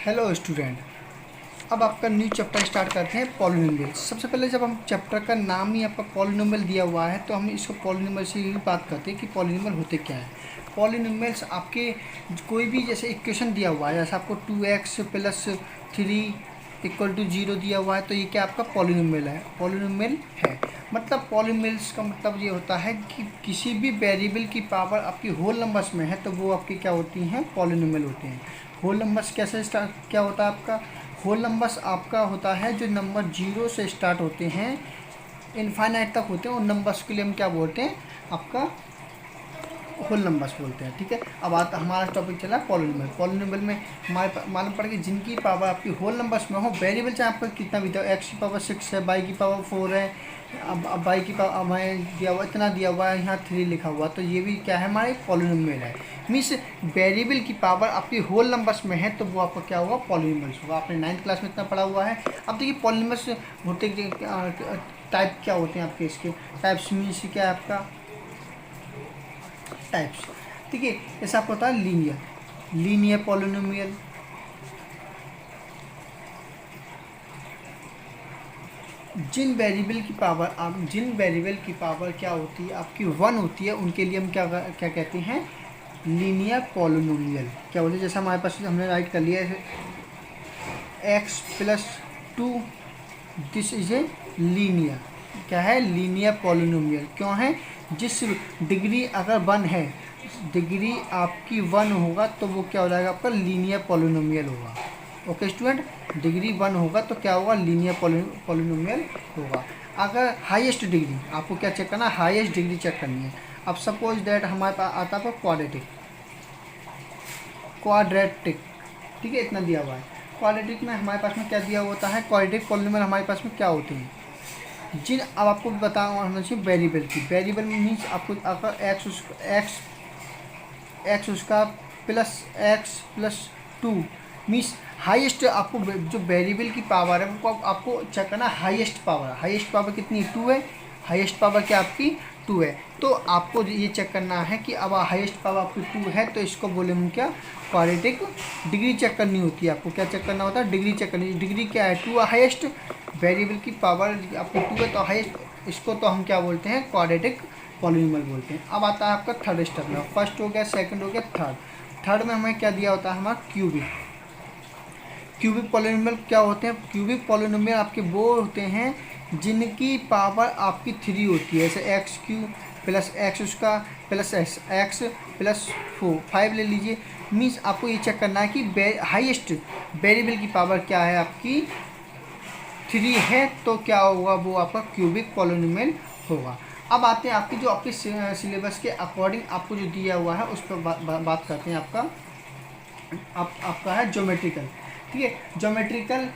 Hello student. अब आपका new chapter start करते हैं पॉलिनोमियल। सबसे पहले जब हम चैप्टर का नाम ही आपका पॉलिनोमियल दिया हुआ है तो हम इसको पॉलिनोमियल से ही बात करते हैं कि पॉलिनोमियल होते क्या है। पॉलिनोमियल्स आपके कोई भी जैसे इक्वेशन दिया हुआ है, जैसे आपको 2x + 3 = 0 दिया हुआ है तो ये क्या आपका पॉलिनोमियल है, पॉलिनोमियल है। मतलब पॉलिनोमियल्स का मतलब ये होता है कि किसी भी वेरिएबल की पावर आपकी होल नंबर्स में है तो वो आपकी क्या होती हैं, पॉलिनोमियल होते हैं। होल नंबर्स कैसे स्टार्ट क्या होता है आपका, होल नंबर्स आपका होता है जो नंबर 0 से स्टार्ट होते हैं इनफाइनाइट तक होते हैं, उन नंबर्स के लिए हम क्या बोलते हैं, आपका होल नंबर्स बोलते हैं। ठीक है, अब आता हमारा टॉपिक चला पॉलिनोमियल। पॉलिनोमियल में हमारे मालूम पड़ा कि जिनकी पावर आपकी होल नंबर्स में हो, वेरिएबल चाहे आपका कितना भी था, x की पावर 6 है, y की पावर 4 है, अब y की पावर हमें दिया हुआ इतना दिया हुआ है, यहाँ 3 लिखा हुआ, तो ये भी क्या है, हमारे पॉलिनोमियल है। मीन्स वेरिएबल की पावर आपकी होल नंबर्स में है तो वो आपका क्या होगा, पॉलिनोमियल्स होगा। आपने 9th क्लास में इतना पढ़ा हुआ है। अब देखिए पॉलिनोमियल्स होते टाइप क्या होते हैं आपके, इसके टाइप्स मीन्स क्या है आपका टाइप्स। ठीक है, जैसे आपको होता है लीनियर पॉलिनोमियल, जिन वेरिएबल की पावर क्या होती है आपकी 1 होती है, उनके लिए हम क्या क्या कहते हैं, लीनियर पॉलिनोमियल क्या बोलते हैं। जैसे हमारे पास हमने राइट कर लिया है x + 2, this is a linear, क्या है, लीनियर पॉलिनोमियल। क्यों है, जिस डिग्री अगर 1 है, डिग्री आपकी 1 होगा तो वो क्या हो जाएगा, आपका लीनियर पॉलिनोमियल होगा। ओके स्टूडेंट, डिग्री 1 होगा तो क्या होगा, लीनियर पॉलिनोमियल होगा। अगर हाईएस्ट डिग्री आपको क्या चेक करना है, हाईएस्ट डिग्री चेक करनी है। अब सपोज दैट हमारे पास आता है क्वाड्रेटिक, ठीक है, इतना दिया हुआ है। क्वाड्रेटिक में हमारे पास में क्या दिया होता है, क्वाड्रेटिक पॉलिनोमियल हमारे पास में क्या होते हैं, जिन अब आपको बताऊँ होना चाहिए वेरिएबल की। वेरिएबल मीन्स आपको अगर एक्स उसका +x + 2 मीन्स हाईएस्ट आपको जो वेरिएबल की पावर है वो आपको चेक करना, हाईएस्ट पावर कितनी है, 2 है। हाईएस्ट पावर क्या आपकी 2 है, तो आपको ये चेक करना है कि अब हाईएस्ट पावर आपकी 2 है तो इसको बोले हम क्या, क्वाड्रेटिक डिग्री चेक करनी होती है। आपको क्या चेक करना होता है, डिग्री चेक करनी। डिग्री क्या है, 2 हाईएस्ट, वेरिएबल की पावर आपकी 2 है तो हाईएस्ट, इसको तो हम क्या बोलते हैं, क्वाड्रेटिक पॉलिनोमियल बोलते हैं। अब आता है आपका थर्ड स्टेप में, फर्स्ट हो गया, सेकंड हो गया, थर्ड में हमें क्या दिया होता है, हमारा क्यूबिक पॉलिनोमियल क्या होते हैं। क्यूबिक पॉलिनोमियल आपके वो होते हैं जिनकी पावर आपकी 3 होती है, जैसे x³ + x उसका +x + 5 ले लीजिए। मीन्स आपको ये चेक करना है कि हाईएस्ट वेरिएबल की पावर क्या है, आपकी 3 है तो क्या होगा, वो आपका क्यूबिक पॉलिनोमियल होगा। अब आते हैं आपकी जो आपके सिलेबस के अकॉर्डिंग आपको जो दिया हुआ है उस पर बात करते हैं। आपका है ज्योमेट्रिकल, ठीक है, geometrical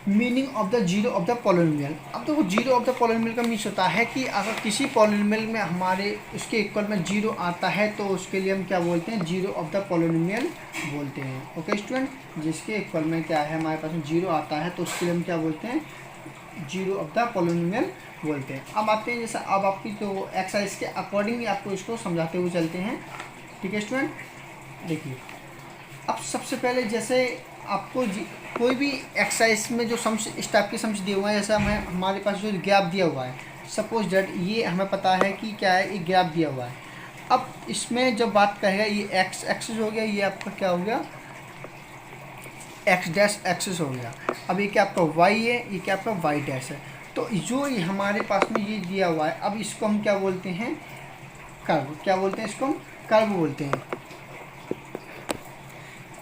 meaning of the zero of the polynomial. अब तो वो जीरो ऑफ द पॉलिनोमियल का मीन्स होता है कि अगर किसी पॉलिनोमियल में हमारे उसके इक्वल में 0 आता है तो उसके लिए हम क्या बोलते हैं, जीरो ऑफ द पॉलिनोमियल बोलते हैं। ओके स्टूडेंट, जिसके इक्वल में क्या है, हमारे पास में 0 आता है तो उसके लिए हम क्या बोलते हैं, जीरो ऑफ द पॉलिनोमियल बोलते हैं। अब आते हैं, जैसे अब आपकी तो एक्सरसाइज के अकॉर्डिंग ही आपको इसको समझाते हुए चलते हैं। ठीक है स्टूडेंट, देखिए अब सबसे पहले जैसे आपको कोई भी एक्सरसाइज में जो सम्स इस टाइप के सम्स दिए हुए हैं, जैसे हमारे पास जो ग्राफ दिया हुआ है, सपोज दैट ये हमें पता है कि क्या है, एक ग्राफ दिया हुआ है। अब इसमें जब बात करेगा, ये एक्स एक्सिस हो गया, ये आपका क्या हो गया, x' एक्सिस हो गया। अब ये क्या आपका y है, ये क्या आपका y' है। तो जो ये हमारे पास में ये दिया हुआ है, अब इसको हम क्या बोलते हैं, कर्व। क्या बोलते हैं, इसको हम कर्व बोलते हैं।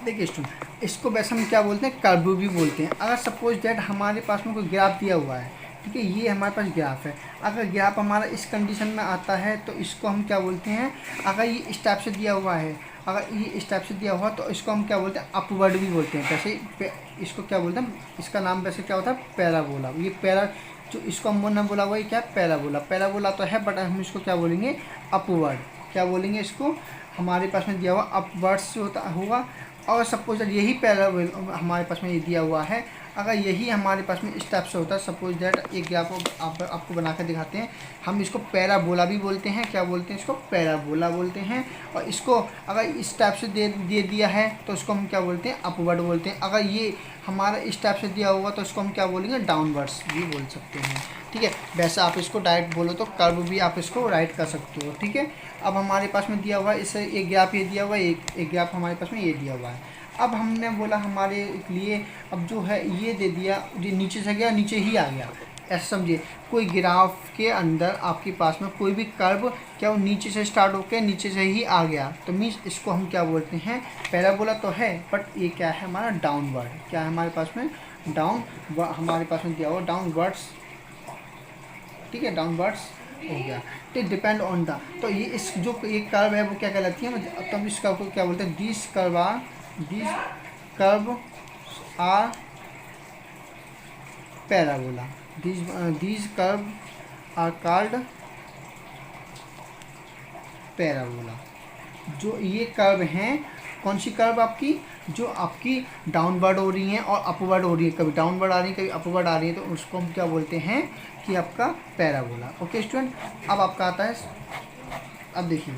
देखिए स्टूडेंट, इसको वैसे हम क्या बोलते हैं, कर्व भी बोलते हैं। अगर सपोज दैट हमारे पास में कोई ग्राफ दिया हुआ है, ठीक है, ये हमारे पास ग्राफ है। अगर ग्राफ हमारा इस कंडीशन में आता है तो इसको हम क्या बोलते हैं, अगर ये इस टाइप से दिया हुआ है, अगर ये इस टाइप से दिया हुआ तो इसको हम क्या बोलते हैं, अपवर्ड भी बोलते हैं। वैसे इसको क्या बोलते हैं, इसका नाम वैसे क्या होता है, पैराबोला। ये पैरा जो इसको हम नाम बोला हुआ, ये क्या है, पैराबोला तो है, बट हम इसको क्या बोलेंगे, अपवर्ड। क्या बोलेंगे इसको, हमारे पास में दिया हुआ अपवर्ड से होगा। और सपोज यही पैराबोला हमारे पास में ये दिया हुआ है, अगर यही हमारे पास में इस टाइप से होता है, सपोज दैट एक ग्राफ आपको बना कर दिखाते हैं, हम इसको पैराबोला भी बोलते हैं। क्या बोलते हैं इसको? पैराबोला बोलते हैं। और इसको अगर इस टाइप से दे दिया है तो इसको हम क्या बोलते हैं? अपवर्ड बोलते हैं। अगर ये हमारा इस टाइप से दिया होगा तो इसको हम क्या बोलेंगे? डाउनवर्ड्स भी बोल सकते हैं। ठीक है, वैसे आप इसको डायरेक्ट बोलो तो कर्व भी आप इसको राइट कर सकते हो। ठीक है, अब हमारे पास में दिया हुआ है इसे एक ग्राफ ये दिया हुआ है, एक ग्राफ हमारे पास में ये दिया हुआ है। अब हमने बोला हमारे लिए अब जो है ये दे दिया, जो नीचे से गया नीचे ही आ गया, ऐसा समझिए। कोई ग्राफ के अंदर आपके पास में कोई भी कर्व क्या वो नीचे से स्टार्ट होकर नीचे से ही आ गया तो मीन्स इसको हम क्या बोलते हैं? पैराबोला तो है बट ये क्या है हमारा? डाउनवर्ड। क्या है हमारे पास में? हमारे पास में दिया हुआ डाउनवर्ड्स। ठीक है, डाउनवर्ड्स हो गया। तो डिपेंड ऑन द, तो ये इस जो एक कर्व है वो क्या कहलाती है? तो हम इस कर्व को क्या बोलते हैं? This curve are parabola. these curve are called parabola. जो ये कर्व हैं, कौन सी कर्व आपकी? जो आपकी डाउनवर्ड हो रही हैं और अपवर्ड हो रही है, कभी डाउनवर्ड आ रही है कभी अपवर्ड आ रही है, तो उसको हम क्या बोलते हैं? कि आपका पैराबोला। ओके स्टूडेंट, अब आपका आता है, अब देखिए,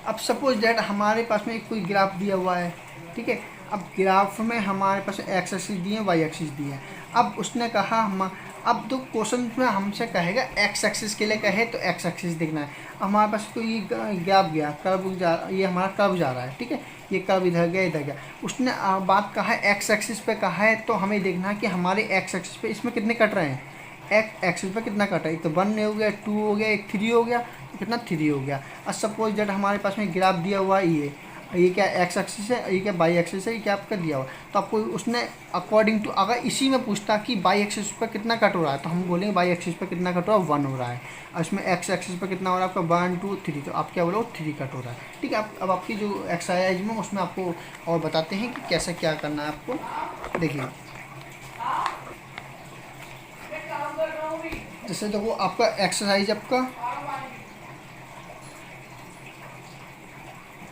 अब सपोज दैट हमारे पास में कोई ग्राफ दिया हुआ है। ठीक है, अब ग्राफ में हमारे पास एक्स एक्सिस दी है, वाई एक्सिस दी है। अब उसने कहा हम, अब तो क्वेश्चन में हमसे कहेगा एक्स एक्सिस के लिए कहे तो एक्स एक्सिस देखना है। हमारे पास कोई ग्राफ गया, कर्व ये हमारा कर्व जा रहा है। ठीक है, ये कर्व इधर गया इधर गया, उसने बात कहा है एक्स एक्सिस पे कहा है, तो हमें देखना है कि हमारे एक्स एक्सिस पे इसमें कितने कट रहे हैं। एक्स एक्सिस पे कितना कटा है? एक तो 1 हो गया, 2 हो गया, एक 3 हो गया, तो कितना 3 हो गया। और सपोज दैट हमारे पास में ग्राफ दिया हुआ है, ये क्या एक्स एक्सिस है, ये क्या वाई एक्सिस है, ये क्या आपका दिया हुआ, तो आपको उसने अकॉर्डिंग टू, अगर इसी में पूछता कि वाई एक्सिस पर कितना कट हो रहा है तो हम बोलेंगे वाई एक्सिस पर कितना कट हो रहा है? 1 हो रहा है। और इसमें एक्स एक्सिस पर कितना हो रहा है आपका? 1 2 3, तो आप क्या बोलो? 3 कट हो रहा है। ठीक है, अब आपकी जो एक्सरसाइज में उसमें आपको और बताते हैं कि कैसे क्या करना है आपको। देखिए, जैसे देखो आपका एक्सरसाइज आपका,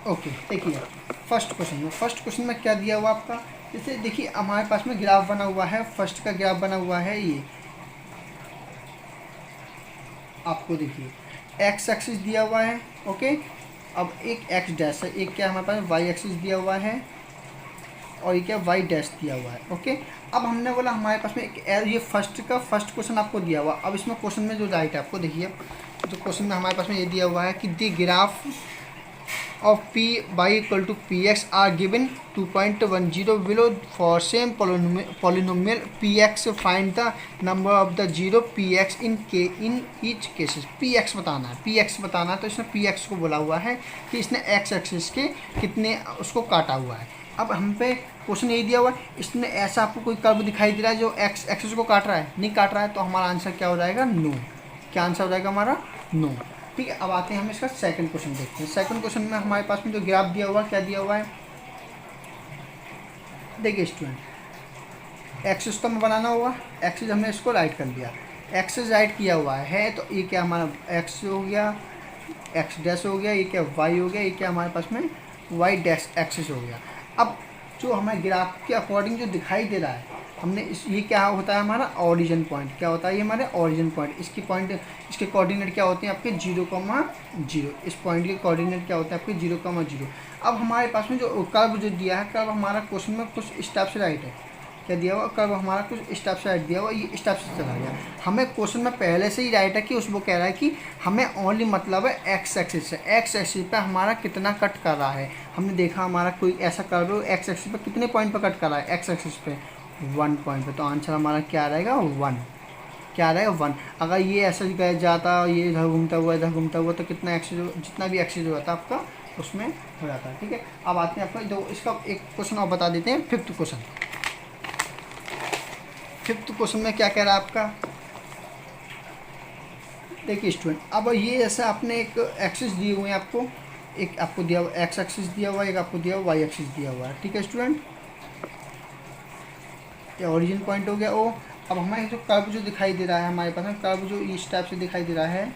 ओके देखिए, फर्स्ट क्वेश्चन में क्या दिया हुआ आपका? जैसे देखिए हमारे पास में ग्राफ बना हुआ है, फर्स्ट का ग्राफ बना हुआ है ये आपको देखिए एक्स एक्सिस दिया हुआ है। ओके, अब एक एक्स डैश है, एक क्या हमारे पास वाई एक्सिस दिया हुआ है और ये क्या वाई डैश दिया हुआ है। ओके, अब हमने बोला हमारे पास में एक ये फर्स्ट क्वेश्चन आपको दिया हुआ। अब इसमें क्वेश्चन में जो राइट है आपको देखिए, जो क्वेश्चन में हमारे पास में ये दिया हुआ है कि the graph of p y equal to px are given 2.10 below for same polynomial px. Find the number of the zero px in each cases. px बताना है, px बताना है, तो इसने px को बोला हुआ है कि इसने x एक्सिस के कितने उसको काटा हुआ है। अब हम पे क्वेश्चन यही दिया हुआ है, इसने ऐसा आपको कोई कर्व दिखाई दे रहा है जो x एक्सिस को काट रहा है? नहीं काट रहा है, तो हमारा आंसर क्या हो जाएगा? नो। क्या आंसर हो जाएगा हमारा? नो। ठीक है, अब आते हैं हम इसका सेकंड क्वेश्चन देखते हैं। सेकंड क्वेश्चन में हमारे पास में जो ग्राफ दिया हुआ, क्या दिया हुआ है? देखिए स्टूडेंट, एक्सिस तो हमें बनाना होगा, एक्सिस हमने इसको राइट कर लिया, एक्सिस राइट किया हुआ है, तो ये क्या हमारा एक्स हो गया, एक्स डैश हो गया, ये क्या वाई हो गया, ये क्या हमारे पास में वाई डैश एक्सिस हो गया। अब जो हमें ग्राफ के अकॉर्डिंग जो दिखाई दे रहा है, हमने ये क्या होता है हमारा ओरिजिन पॉइंट। क्या होता है ये हमारे ओरिजिन पॉइंट। इसके कोऑर्डिनेट क्या होते हैं आपके? 0,0। इस पॉइंट के कोऑर्डिनेट क्या होते हैं आपके? 0,0। अब हमारे पास में जो कर्व जो दिया है, कर्व हमारा क्वेश्चन में कुछ स्टेप से राइट है। क्या दिया हुआ? कर्व हमारा कुछ स्टेप से राइट दिया हुआ, ये स्टेप से चला गया। हमें क्वेश्चन में पहले से ही राइट है कि उसको कह रहा है कि हमें ओनली मतलब है एक्स एक्सिस से, एक्स एक्सिस पे हमारा कितना कट कर रहा है। हमने देखा हमारा कोई ऐसा कर्व एक्स एक्सिस पे कितने पॉइंट पर कट कर रहा है? एक्स एक्सिस पे 1 पॉइंट पे, तो आंसर हमारा क्या रहेगा? 1। क्या रहेगा? 1। अगर ये ऐसा गया जाता, ये इधर घूमता हुआ तो कितना एक्सिस, जितना भी एक्सिस होता आपका उसमें हो जाता है। ठीक है, अब आते हैं आपका जो इसका एक क्वेश्चन और बता देते हैं, फिफ्थ क्वेश्चन। फिफ्थ क्वेश्चन में क्या कह रहा है आपका? देखिए स्टूडेंट, अब ये जैसे आपने एक एक्सिस दिए हुए हैं आपको, एक आपको दिया हुआ एक्स एक्सिस दिया हुआ है, एक आपको दिया हुआ वाई एक्सिस दिया हुआ है। ठीक है स्टूडेंट, ये ओरिजिन पॉइंट हो गया ओ। अब हमें जो कर्व जो दिखाई दे रहा है हमारे पास में, कर्व जो इस टाइप से दिखाई दे रहा है,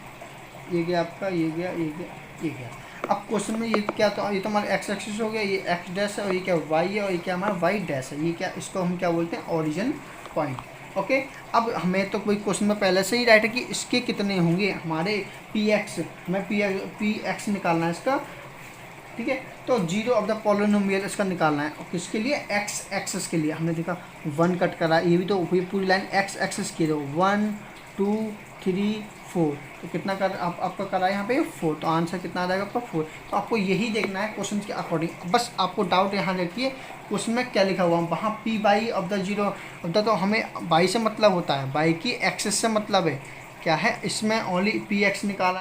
ये गया आपका, ये गया, ये गया, ये गया। अब क्वेश्चन में ये क्या, तो ये तो हमारा एक्स एक्सिस हो गया, ये एक्स डैश है और ये क्या वाई है और ये क्या हमारा वाई डैश है, ये क्या, इसको हम क्या बोलते हैं, ओरिजिन पॉइंट। ओके, अब हमें तो कोई क्वेश्चन में पहले से ही राइट है कि इसके कितने होंगे हमारे पी एक्स, हमें पी एक्स निकालना है इसका, ठीक है। तो जीरो ऑफ द पॉलिनोमियल इसका निकालना है, और किसके लिए, एक्स एक्सेस के लिए। हमने देखा 1 कट करा, ये भी तो पूरी लाइन एक्स एक्सेस की, 1 2 3 4, तो कितना कर आपका करा यहाँ पे 4, तो आंसर कितना आ जाएगा आपका 4। तो आपको यही देखना है क्वेश्चन के अकॉर्डिंग। बस आपको डाउट यहाँ रखिए क्वेश्चन में क्या लिखा हुआ, वहाँ P by of the zero of the, तो हमें बाई से मतलब होता है, बाई की एक्सेस से मतलब है क्या है, इसमें ओनली पी एक्स निकाला